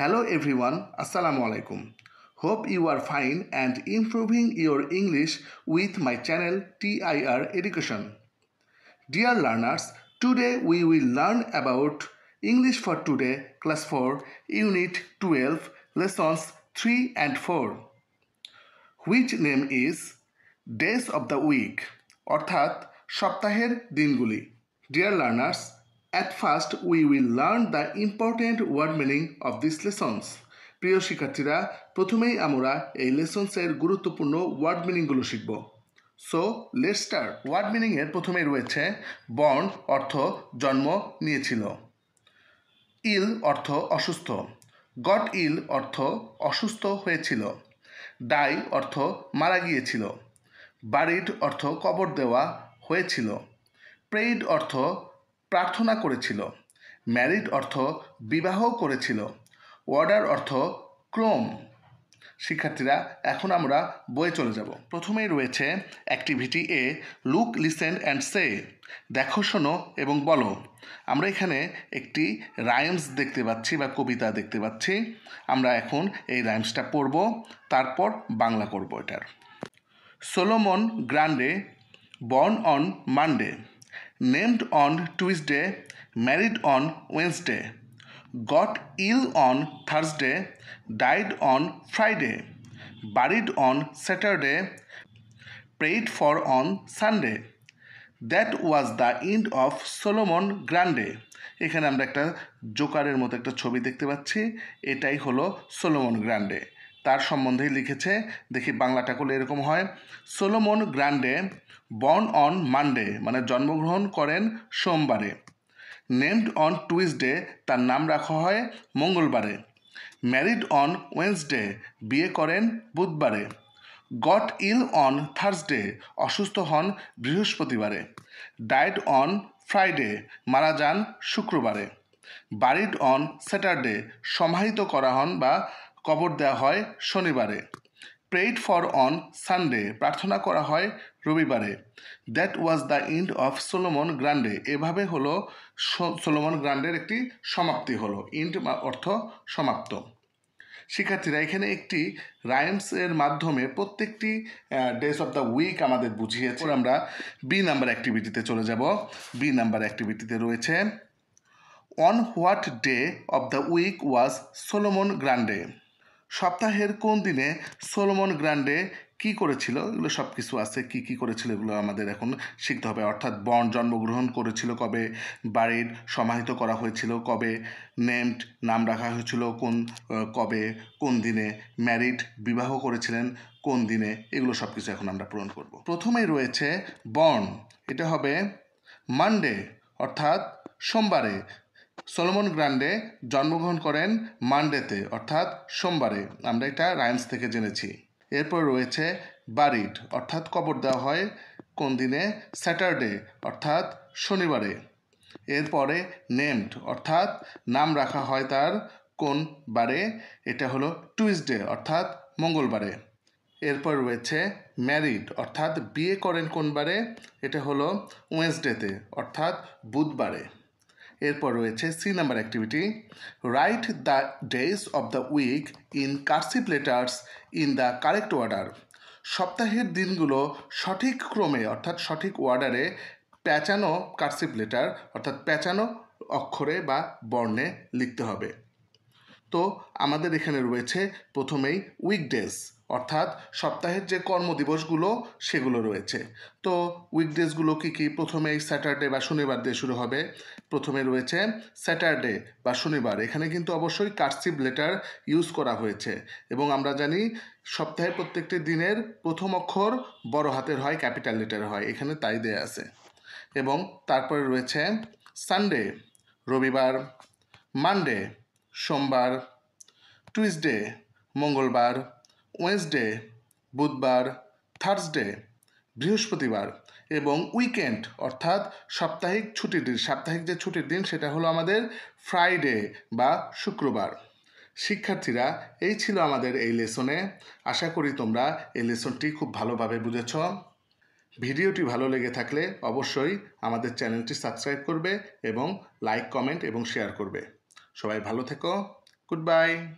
Hello everyone, Assalamu alaikum. Hope you are fine and improving your English with my channel TIR Education. Dear learners, today we will learn about English for Today Class 4 Unit 12 Lessons 3 and 4, which name is Days of the Week অর্থাৎ সপ্তাহের দিনগুলি. Dear learners, at first we will learn the important word meaning of these lessons. প্রিয় শিক্ষার্থীরা, প্রথমেই আমরা এই লেসনসের গুরুত্বপূর্ণ word মিনিংগুলো শিখব। So let's start. ওয়ার্ড মিনিংয়ের প্রথমেই রয়েছে বর্ন অর্থ জন্ম নিয়েছিল, ইল অর্থ অসুস্থ, গট ইল অর্থ অসুস্থ হয়েছিল, ডাই অর্থ মারা গিয়েছিল, বারিড অর্থ কবর দেওয়া হয়েছিল, প্রেইড অর্থ প্রার্থনা করেছিল, ম্যারিড অর্থ বিবাহ করেছিল, অর্ডার অর্থ ক্রম। শিক্ষার্থীরা, এখন আমরা বইয়ে চলে যাব। প্রথমেই রয়েছে activity A, look listen and say, দেখো শোনো এবং বলো। আমরা এখানে একটি রাইমস দেখতে পাচ্ছি বা কবিতা দেখতে পাচ্ছি। আমরা এখন এই রাইমসটা পড়ব, তারপর বাংলা করব এটার। Solomon Grundy, born on Monday, named on Tuesday, married on Wednesday, got ill on Thursday, died on Friday, buried on Saturday, prayed for on Sunday. That was the end of Solomon Grundy. এখানে আমরা একটা জোকারের মতো একটা ছবি দেখতে পাচ্ছি, এটাই হলো সোলোমন গ্রান্ডে। তার সম্বন্ধে লিখেছে, দেখি বাংলাটা করলে এরকম হয়। Solomon Grande born on Monday, মানে জন্মগ্রহণ করেন সোমবারে। নেমড অন টুইসডে, তার নাম রাখা হয় মঙ্গলবারে। ম্যারিড অন ওয়েন্সডে, বিয়ে করেন বুধবারে। গট ইল অন থার্সডে, অসুস্থ হন বৃহস্পতিবারে। ডাইড অন ফ্রাইডে, মারা যান শুক্রবারে। বারিড অন স্যাটারডে, সমাহিত করা হন বা কবর দেওয়া হয় শনিবারে। প্রেইড ফর অন সানডে, প্রার্থনা করা হয় রবিবারে। That was the end of Solomon Grundy, এভাবে হলো সোলোমন গ্রান্ডের একটি সমাপ্তি হলো। এন্ড অর্থ সমাপ্ত। শিক্ষার্থীরা, এখানে একটি রাইমসের মাধ্যমে প্রত্যেকটি ডেজ অফ দ্য উইক আমাদের বুঝিয়েছে। আমরা বি নাম্বার অ্যাক্টিভিটিতে চলে যাব। বি নাম্বার অ্যাক্টিভিটিতে রয়েছে on what day of the week was Solomon Grundy, সপ্তাহের কোন দিনে সোলোমন গ্রান্ডে কি করেছিল, এগুলো সব কিছু আছে। কি করেছিল এগুলো আমাদের এখন শিখতে হবে। অর্থাৎ বর্ন জন্মগ্রহণ করেছিল কবে, বারিড সমাহিত করা হয়েছিল কবে, নেমড নাম রাখা হয়েছিল কবে কোন দিনে, ম্যারিড বিবাহ করেছিলেন কোন দিনে, এগুলো সব কিছু এখন আমরা পূরণ করব। প্রথমেই রয়েছে বর্ন, এটা হবে মানডে অর্থাৎ সোমবারে। সোলোমন গ্রান্ডে জন্মগ্রহণ করেন মানডেতে অর্থাৎ সোমবারে, আমরা এটা রাইমস থেকে জেনেছি। এরপর রয়েছে বারিড অর্থাৎ কবর দেওয়া হয় কোন দিনে, স্যাটারডে অর্থাৎ শনিবারে। এরপরে নেমড অর্থাৎ নাম রাখা হয় তার কোন বারে, এটা হলো টুইসডে অর্থাৎ মঙ্গলবারে। এরপর রয়েছে ম্যারিড অর্থাৎ বিয়ে করেন কোন বারে, এটা হলো ওয়েডনেসডেতে অর্থাৎ বুধবারে। এরপর রয়েছে C number activity, write the days of the week in cursive letters in the correct order, সপ্তাহের দিনগুলো সঠিক ক্রমে অর্থাৎ সঠিক অর্ডারে প্যাঁচানো কার্সিভ লেটার অর্থাৎ প্যাঁচানো অক্ষরে বা বর্ণে লিখতে হবে। তো আমাদের এখানে রয়েছে প্রথমেই উইকডেজ অর্থাৎ সপ্তাহের যে কর্মদিবসগুলো সেগুলো রয়েছে। তো উইকডেজগুলো কী? প্রথমেই স্যাটারডে বা শনিবার দিয়ে শুরু হবে। প্রথমে রয়েছে স্যাটারডে বা শনিবার, এখানে কিন্তু অবশ্যই কার্সিভ লেটার ইউজ করা হয়েছে এবং আমরা জানি সপ্তাহের প্রত্যেকটি দিনের প্রথম অক্ষর বড় হাতের হয়, ক্যাপিটাল লেটার হয়, এখানে তাই দেয়া আছে। এবং তারপরে রয়েছে সানডে রবিবার, মানডে সোমবার, টুইসডে মঙ্গলবার, ওয়েডনেসডে বুধবার, থার্সডে বৃহস্পতিবার এবং উইকেন্ড অর্থাৎ সাপ্তাহিক ছুটির দিন, সাপ্তাহিক যে ছুটির দিন সেটা হলো আমাদের ফ্রাইডে বা শুক্রবার। শিক্ষার্থীরা, এই ছিল আমাদের এই লেসনে। আশা করি তোমরা এই লেসনটি খুব ভালোভাবে বুঝেছ। ভিডিওটি ভালো লেগে থাকলে অবশ্যই আমাদের চ্যানেলটি সাবস্ক্রাইব করবে এবং লাইক, কমেন্ট এবং শেয়ার করবে। সবাই ভালো থেকো। Goodbye.